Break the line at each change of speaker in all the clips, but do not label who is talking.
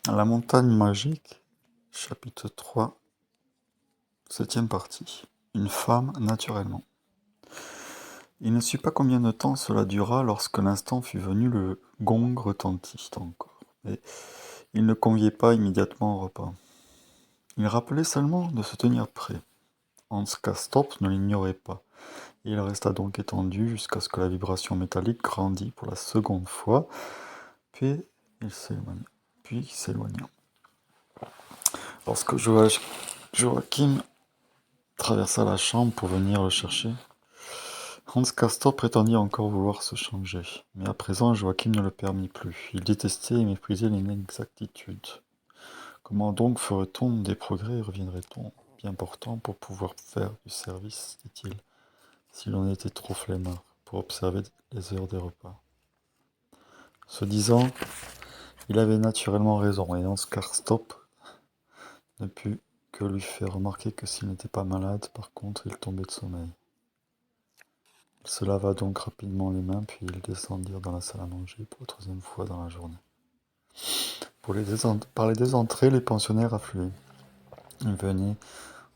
La montagne magique, chapitre 3, septième partie. Une femme naturellement. Il ne sut pas combien de temps cela dura lorsque l'instant fut venu, le gong retentit encore. Mais il ne conviait pas immédiatement au repas. Il rappelait seulement de se tenir prêt. Hans Castorp ne l'ignorait pas. Il resta donc étendu jusqu'à ce que la vibration métallique grandit pour la seconde fois, puis il s'éloigna. Lorsque Joachim traversa la chambre pour venir le chercher, Hans Castorp prétendit encore vouloir se changer, mais à présent Joachim ne le permit plus. Il détestait et méprisait l'inexactitude. Comment donc ferait-on des progrès et reviendrait-on bien portant pour pouvoir faire du service, dit-il, si l'on était trop flemmard pour observer les heures des repas. Ce disant, il avait naturellement raison, et Hans Castorp ne put que lui faire remarquer que s'il n'était pas malade, par contre, il tombait de sommeil. Il se lava donc rapidement les mains, puis ils descendirent dans la salle à manger pour la troisième fois dans la journée. Par les deux entrées, les pensionnaires affluaient. Ils venaient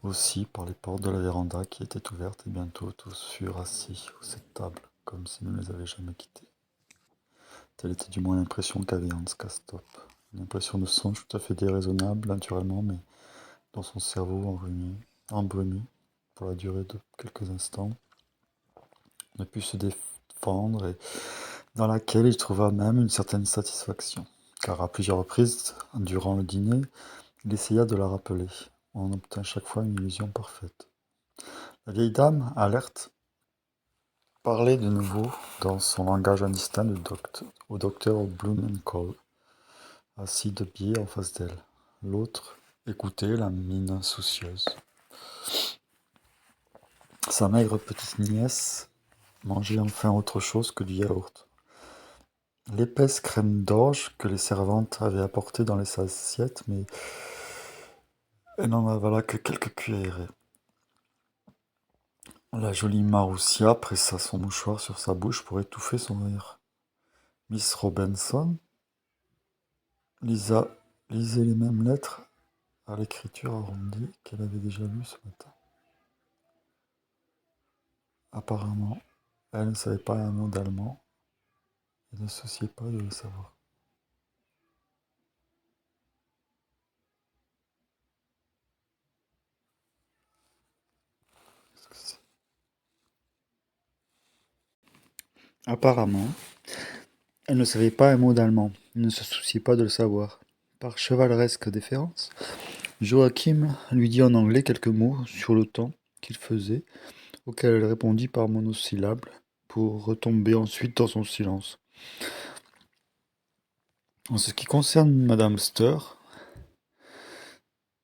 aussi par les portes de la véranda qui étaient ouvertes, et bientôt tous furent assis à cette table, comme s'ils ne les avaient jamais quittés. Telle était du moins l'impression qu'avait Hans Castorp. Une impression de songe tout à fait déraisonnable, naturellement, mais dont son cerveau embrumé, pour la durée de quelques instants, ne put se défendre et dans laquelle il trouva même une certaine satisfaction, car à plusieurs reprises, durant le dîner, il essaya de la rappeler. On obtint chaque fois une illusion parfaite. La vieille dame, alerte, parlait de nouveau dans son langage indistinct au docteur Blumenkohl, assis de biais en face d'elle. L'autre écoutait, la mine insoucieuse. Sa maigre petite nièce mangeait enfin autre chose que du yaourt. L'épaisse crème d'orge que les servantes avaient apportée dans les assiettes, mais elle n'en avala que quelques cuillerées. La jolie Marussia pressa son mouchoir sur sa bouche pour étouffer son rire. Miss Robinson lisait les mêmes lettres à l'écriture arrondie qu'elle avait déjà lues ce matin. Apparemment, elle ne savait pas un mot d'allemand et ne se souciait pas de le savoir. Apparemment, elle ne savait pas un mot d'allemand, et ne se souciait pas de le savoir. Par chevaleresque déférence, Joachim lui dit en anglais quelques mots sur le temps qu'il faisait, auquel elle répondit par monosyllabes, pour retomber ensuite dans son silence. En ce qui concerne Madame Stur,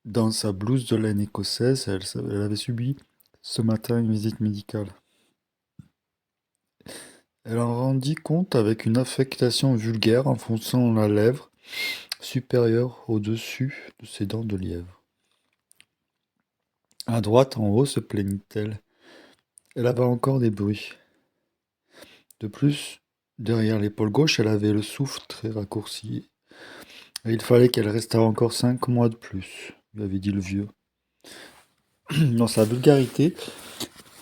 dans sa blouse de laine écossaise, elle avait subi ce matin une visite médicale. Elle en rendit compte avec une affectation vulgaire en fronçant la lèvre supérieure au-dessus de ses dents de lièvre. À droite, en haut, se plaignit-elle. Elle avait encore des bruits. De plus, derrière l'épaule gauche, elle avait le souffle très raccourci. Et il fallait qu'elle restât encore 5 mois de plus, lui avait dit le vieux. Dans sa vulgarité,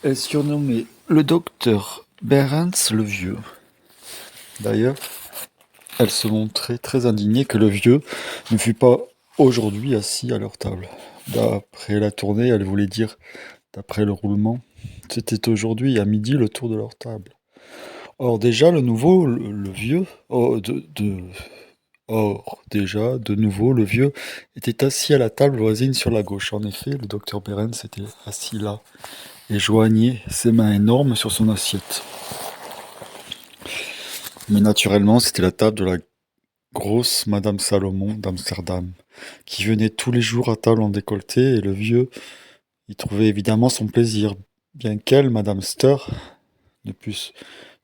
elle surnommait le docteur Behrens le vieux. D'ailleurs, elle se montrait très indignée que le vieux ne fût pas aujourd'hui assis à leur table. D'après la tournée, elle voulait dire, d'après le roulement, c'était aujourd'hui à midi le tour de leur table. Or déjà, le nouveau, le vieux, déjà, de nouveau, le vieux était assis à la table voisine sur la gauche. En effet, le docteur Behrens était assis là et joignait ses mains énormes sur son assiette. Mais naturellement, c'était la table de la grosse Madame Salomon d'Amsterdam, qui venait tous les jours à table en décolleté, et le vieux y trouvait évidemment son plaisir, bien qu'elle, Madame Stur, ne pût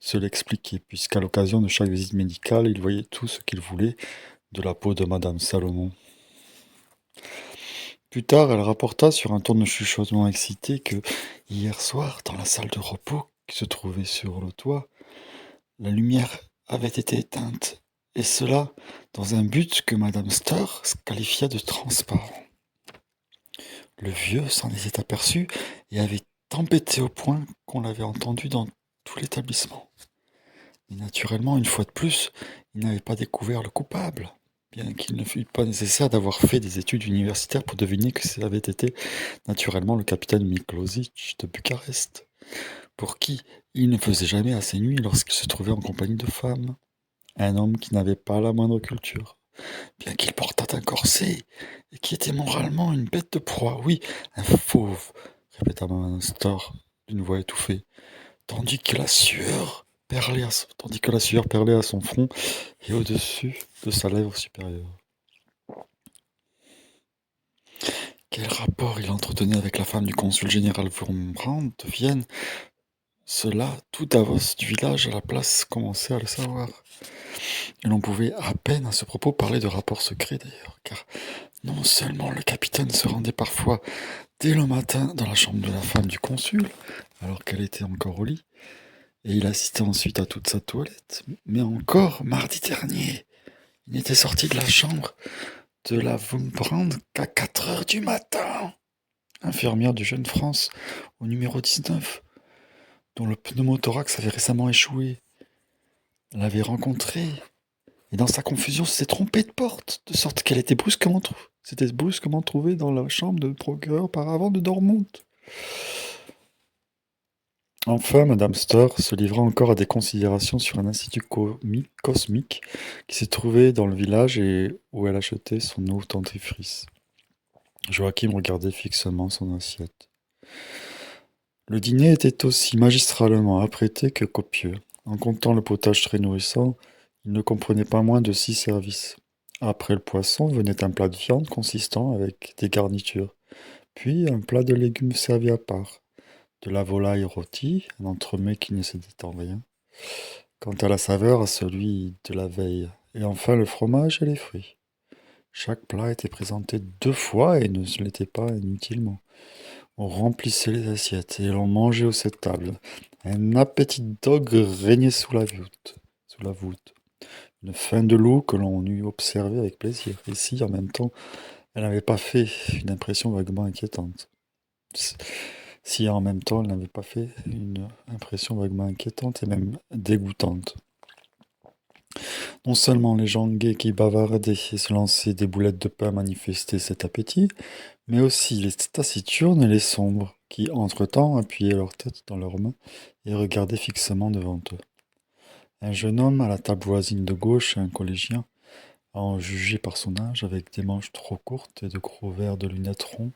se l'expliquer, puisqu'à l'occasion de chaque visite médicale, il voyait tout ce qu'il voulait de la peau de Madame Salomon. Plus tard, elle rapporta sur un ton de chuchotement excité que, hier soir, dans la salle de repos qui se trouvait sur le toit, la lumière avait été éteinte, et cela dans un but que madame Starr qualifia de transparent. Le vieux s'en était aperçu et avait tempêté au point qu'on l'avait entendu dans tout l'établissement. Mais naturellement, une fois de plus, il n'avait pas découvert le coupable, bien qu'il ne fût pas nécessaire d'avoir fait des études universitaires pour deviner que ça avait été naturellement le capitaine Miklosic de Bucarest, pour qui il ne faisait jamais assez nuit lorsqu'il se trouvait en compagnie de femmes. Un homme qui n'avait pas la moindre culture, bien qu'il portât un corset, et qui était moralement une bête de proie, oui, un fauve, répéta Madame Starr d'une voix étouffée, tandis que la sueur perlait à son front et au-dessus de sa lèvre supérieure. Quel rapport il entretenait avec la femme du consul général Wurmbrand de Vienne? Cela, tout Davos du village à la place commençait à le savoir. Et l'on pouvait à peine à ce propos parler de rapports secrets d'ailleurs, car non seulement le capitaine se rendait parfois dès le matin dans la chambre de la femme du consul, alors qu'elle était encore au lit, et il assistait ensuite à toute sa toilette, mais encore mardi dernier, il n'était sorti de la chambre de la Wurmbrand qu'à 4 heures du matin. Infirmière du Jeune France, au numéro 19, dont le pneumothorax avait récemment échoué, l'avait rencontrée, et dans sa confusion s'était trompée de porte, de sorte qu'elle s'était brusquement trouvée dans la chambre de procureur par avant de Dortmund. Enfin, madame Starr se livra encore à des considérations sur un institut cosmique qui se trouvait dans le village et où elle achetait son eau dentifrice. Joachim regardait fixement son assiette. Le dîner était aussi magistralement apprêté que copieux. En comptant le potage très nourrissant, il ne comprenait pas moins de 6 services. Après le poisson venait un plat de viande consistant avec des garnitures, puis un plat de légumes servi à part, de la volaille rôtie, un entremets qui ne cédait en rien, quant à la saveur à celui de la veille, et enfin le fromage et les fruits. Chaque plat était présenté 2 fois et ne se l'était pas inutilement. On remplissait les assiettes et l'on mangeait aux 7 tables. Un appétit d'ogre régnait sous la voûte. Une faim de loup que l'on eût observée avec plaisir. Et si, en même temps, elle n'avait pas fait une impression vaguement inquiétante. Si, en même temps, elle n'avait pas fait une impression vaguement inquiétante et même dégoûtante. Non seulement les gens gais qui bavardaient et se lançaient des boulettes de pain manifestaient cet appétit, mais aussi les taciturnes et les sombres, qui, entre-temps, appuyaient leur tête dans leurs mains et regardaient fixement devant eux. Un jeune homme à la table voisine de gauche, un collégien, à en juger par son âge, avec des manches trop courtes et de gros verres de lunettes ronds,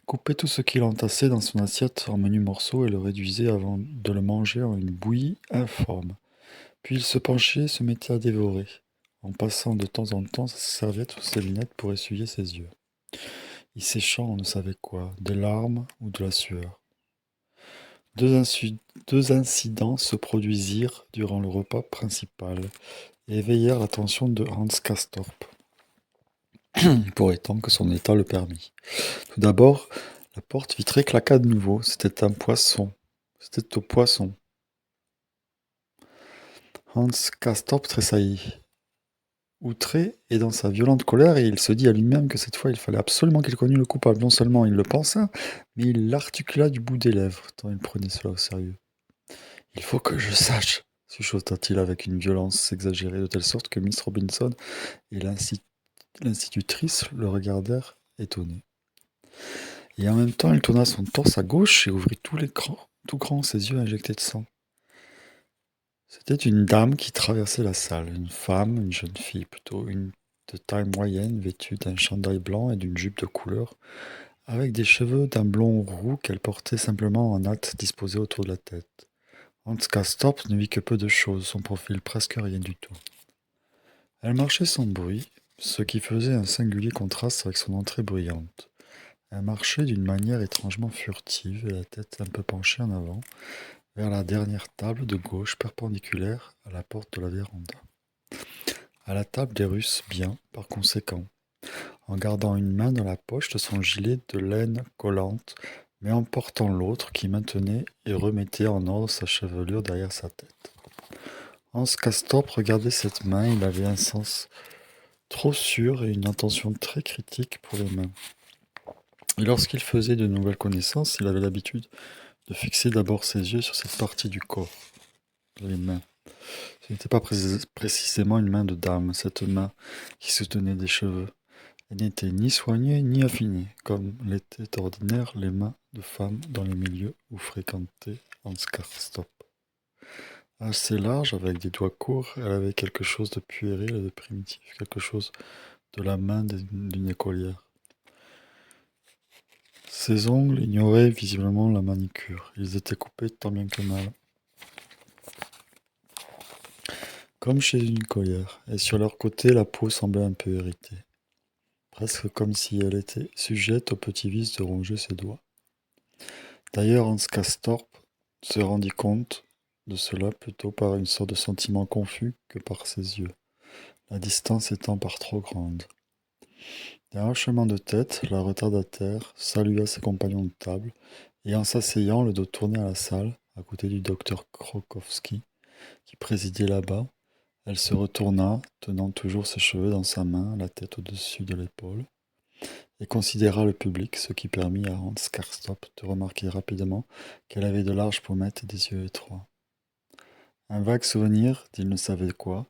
coupait tout ce qu'il entassait dans son assiette en menus morceaux et le réduisait avant de le manger en une bouillie informe. Puis il se penchait et se mettait à dévorer, en passant de temps en temps sa serviette ou ses lunettes pour essuyer ses yeux, y séchant on ne savait quoi, des larmes ou de la sueur. Deux incidents se produisirent durant le repas principal et éveillèrent l'attention de Hans Castorp, pour autant que son état le permit. Tout d'abord, la porte vitrée claqua de nouveau. C'était au poisson. Hans Castorp tressaillit, outré et dans sa violente colère, et il se dit à lui-même que cette fois il fallait absolument qu'il connût le coupable. Non seulement il le pensa, mais il l'articula du bout des lèvres, tant il prenait cela au sérieux. « Il faut que je sache !» chuchota-t-il avec une violence exagérée, de telle sorte que Miss Robinson et l'institutrice le regardèrent étonnés. Et en même temps, il tourna son torse à gauche et ouvrit tout grand ses yeux injectés de sang. C'était une dame qui traversait la salle, une jeune fille plutôt, une de taille moyenne, vêtue d'un chandail blanc et d'une jupe de couleur, avec des cheveux d'un blond roux qu'elle portait simplement en natte disposée autour de la tête. Hans Castorp ne vit que peu de choses, son profil presque rien du tout. Elle marchait sans bruit, ce qui faisait un singulier contraste avec son entrée bruyante. Elle marchait d'une manière étrangement furtive et la tête un peu penchée en avant, vers la dernière table de gauche perpendiculaire à la porte de la véranda. À la table des Russes, bien, par conséquent, en gardant une main dans la poche de son gilet de laine collante, mais en portant l'autre qui maintenait et remettait en ordre sa chevelure derrière sa tête. Hans Castorp regardait cette main, il avait un sens trop sûr et une intention très critique pour les mains. Et lorsqu'il faisait de nouvelles connaissances, il avait l'habitude de fixer d'abord ses yeux sur cette partie du corps, les mains. Ce n'était pas précisément une main de dame, cette main qui soutenait des cheveux. Elle n'était ni soignée ni affinée, comme l'étaient ordinaires les mains de femmes dans les milieux où fréquentait Hans Castorp. Assez large, avec des doigts courts, elle avait quelque chose de puéril et de primitif, quelque chose de la main d'une écolière. Ses ongles ignoraient visiblement la manicure. Ils étaient coupés tant bien que mal, comme chez une écolière, et sur leur côté la peau semblait un peu irritée, presque comme si elle était sujette au petit vice de ronger ses doigts. D'ailleurs, Hans Castorp se rendit compte de cela plutôt par une sorte de sentiment confus que par ses yeux, la distance étant par trop grande. D'un hochement de tête, la retardataire salua ses compagnons de table, et en s'asseyant, le dos tourné à la salle, à côté du docteur Krokowski, qui présidait là-bas, elle se retourna, tenant toujours ses cheveux dans sa main, la tête au-dessus de l'épaule, et considéra le public, ce qui permit à Hans Castorp de remarquer rapidement qu'elle avait de larges pommettes et des yeux étroits. Un vague souvenir d'il ne savait quoi,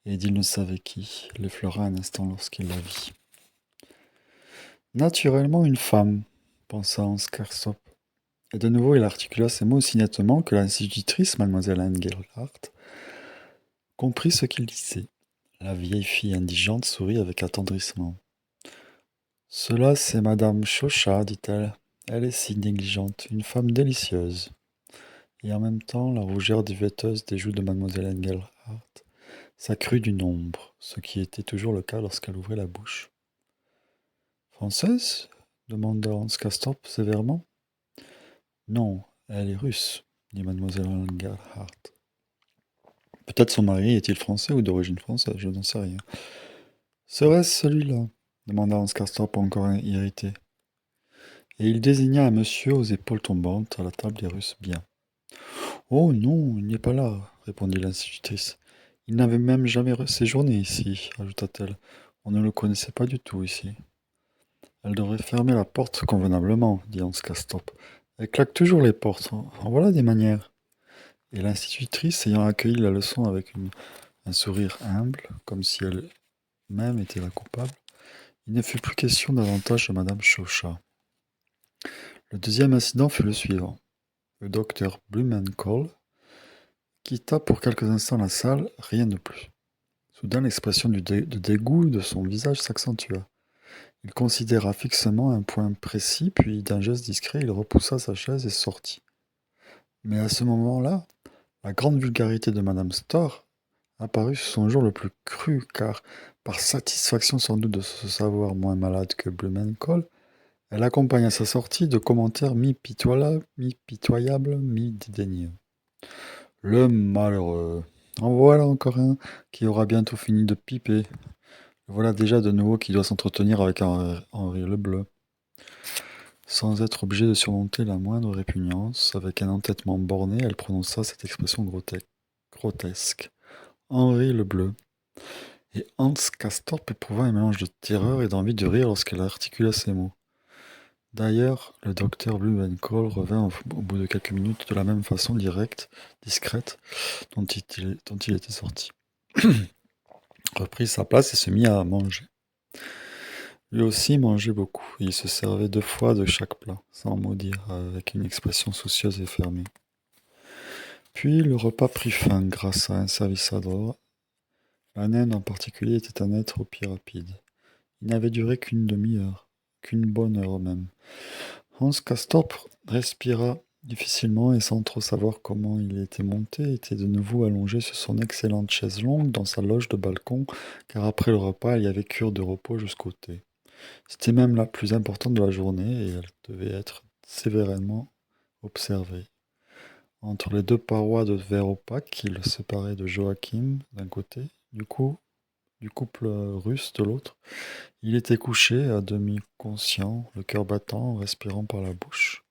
et d'il ne savait qui, l'effleura un instant lorsqu'il la vit. Naturellement une femme, pensa Hans Castorp, et de nouveau il articula ces mots aussi nettement que l'institutrice, mademoiselle Engelhardt, comprit ce qu'il disait. La vieille fille indigente sourit avec attendrissement. Cela, c'est madame Chauchat, dit-elle. Elle est si négligente, une femme délicieuse. Et en même temps, la rougeur duvetteuse des joues de mademoiselle Engelhardt s'accrut d'une ombre, ce qui était toujours le cas lorsqu'elle ouvrait la bouche. Française demanda Hans Castorp sévèrement. Non, elle est russe, dit mademoiselle Engelhardt. Peut-être son mari est-il français ou d'origine française, je n'en sais rien. Serait-ce celui-là demanda Hans Castorp encore irrité. Et il désigna un monsieur aux épaules tombantes à la table des Russes bien. Oh non, il n'est pas là, répondit l'institutrice. Il n'avait même jamais séjourné ici, ajouta-t-elle. On ne le connaissait pas du tout ici. Elle devrait fermer la porte convenablement, dit Hans Castorp. Elle claque toujours les portes. En voilà des manières. Et l'institutrice, ayant accueilli la leçon avec un sourire humble, comme si elle-même était la coupable, il ne fut plus question davantage de madame Chauchat. Le deuxième incident fut le suivant. Le docteur Blumenkohl quitta pour quelques instants la salle, rien de plus. Soudain, l'expression de dégoût de son visage s'accentua. Il considéra fixement un point précis, puis d'un geste discret, il repoussa sa chaise et sortit. Mais à ce moment-là, la grande vulgarité de madame Storr apparut sous son jour le plus cru, car, par satisfaction sans doute de se savoir moins malade que Blumenkohl, elle accompagna sa sortie de commentaires mi-pitoyables, mi-dédaigneux. Le malheureux. En voilà encore un qui aura bientôt fini de piper. Voilà déjà de nouveau qui doit s'entretenir avec Henri le Bleu. Sans être obligée de surmonter la moindre répugnance, avec un entêtement borné, elle prononça cette expression grotesque. Henri le Bleu. Et Hans Castorp éprouva un mélange de terreur et d'envie de rire lorsqu'elle articula ces mots. D'ailleurs, le docteur Blumenkohl revint au bout de quelques minutes de la même façon directe, discrète, dont il était sorti. Reprit sa place et se mit à manger. Lui aussi mangeait beaucoup, et il se servait 2 fois de chaque plat, sans mot dire, avec une expression soucieuse et fermée. Puis le repas prit fin grâce à un service adroit. La naine en particulier était un être au pied rapide. Il n'avait duré qu'une demi-heure, qu'une bonne heure même. Hans Castorp respira difficilement et sans trop savoir comment il était monté, était de nouveau allongé sur son excellente chaise longue dans sa loge de balcon, car après le repas il y avait cure de repos jusqu'au thé. C'était même la plus importante de la journée et elle devait être sévèrement observée. Entre les 2 parois de verre opaque qui le séparaient de Joachim d'un côté, du couple russe de l'autre, il était couché, à demi conscient, le cœur battant, respirant par la bouche.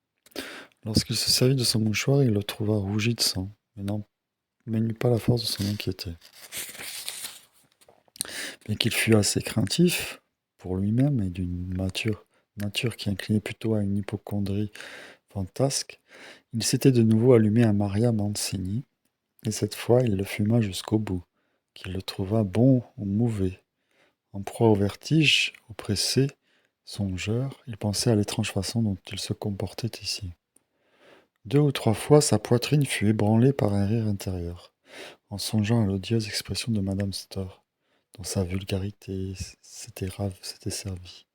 Lorsqu'il se servit de son mouchoir, il le trouva rougi de sang, mais mais il n'eut pas la force de s'en inquiéter. Bien qu'il fût assez craintif pour lui-même et d'une nature qui inclinait plutôt à une hypocondrie fantasque, il s'était de nouveau allumé un Maria Mancini, et cette fois il le fuma jusqu'au bout, qu'il le trouva bon ou mauvais. En proie au vertige, oppressé, songeur, il pensait à l'étrange façon dont il se comportait ici. 2 ou 3 fois sa poitrine fut ébranlée par un rire intérieur, en songeant à l'odieuse expression de madame Stor, dont sa vulgarité s'était servie.